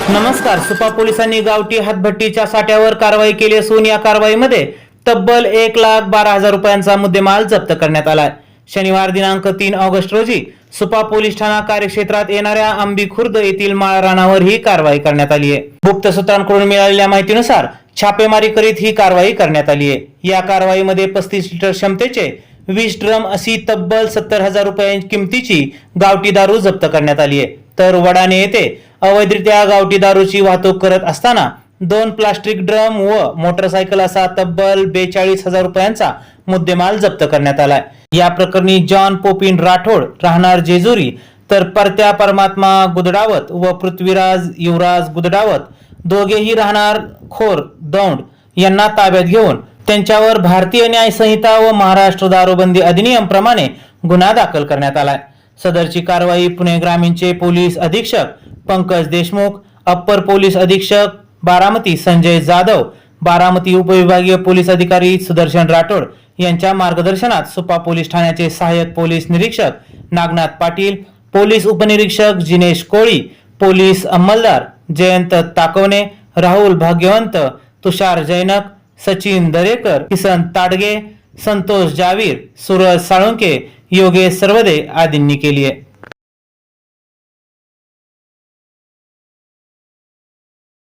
नमस्कार. सुपा पोलिसांनी गावठी हातभट्टीच्या साठ्यावर कारवाई केली असून या कारवाईमध्ये तब्बल 1,12,000 रुपयांचा मुद्देमाल जप्त करण्यात आलाय. शनिवार दिनांक 3 ऑगस्ट रोजी सुपा पोलीस ठाणा कार्यक्षेत्रात येणाऱ्या आंबी खुर्द येथील माळ रानावर ही कारवाई करण्यात आली आहे. गुप्त सूत्रांकडून मिळालेल्या माहितीनुसार छापेमारी करीत ही कारवाई करण्यात आली आहे. या कारवाईमध्ये 35 लिटर क्षमतेचे 20 ड्रम अशी तब्बल 70,000 रुपये किमतीची गावठी दारू जप्त करण्यात आली आहे. तर वडाणे येथे अवैधरित्या गावठी दारूची वाहतूक करत असताना 2 प्लास्टिक ड्रम व मोटरसायकल असा तब्बल 42,000 रुपयांचा मुद्देमाल जप्त करण्यात आलाय. या प्रकरणी जॉन पोपिन राठोड राहणार जेजुरी, तर परत्या परमात्मा गुदडावत व पृथ्वीराज युवराज गुदडावत दोघेही राहणार खोर दौंड यांना ताब्यात घेऊन त्यांच्यावर भारतीय न्याय संहिता व महाराष्ट्र दारूबंदी अधिनियम प्रमाणे गुन्हा दाखल करण्यात आलाय. सदरची कारवाई पुणे ग्रामीणचे पोलीस अधीक्षक पंकज देशमुख, अप्पर पोलीस अधीक्षक बारामती संजय जाधव, बारामती उपविभागीय पोलीस अधिकारी सुदर्शन राठोड यांच्या मार्गदर्शनात सुपा पोलीस ठाण्याचे सहाय्यक पोलीस निरीक्षक नागनाथ पाटील, पोलीस उपनिरीक्षक जिनेश कोळी, पोलीस अंमलदार जयंत ताकवणे, राहुल भाग्यवंत, तुषार जैनक, सचिन दरेकर, किसन ताडगे, संतोष जावीर, सूरज साळुंके, योगेश सर्वदे आदींनी केली आहे.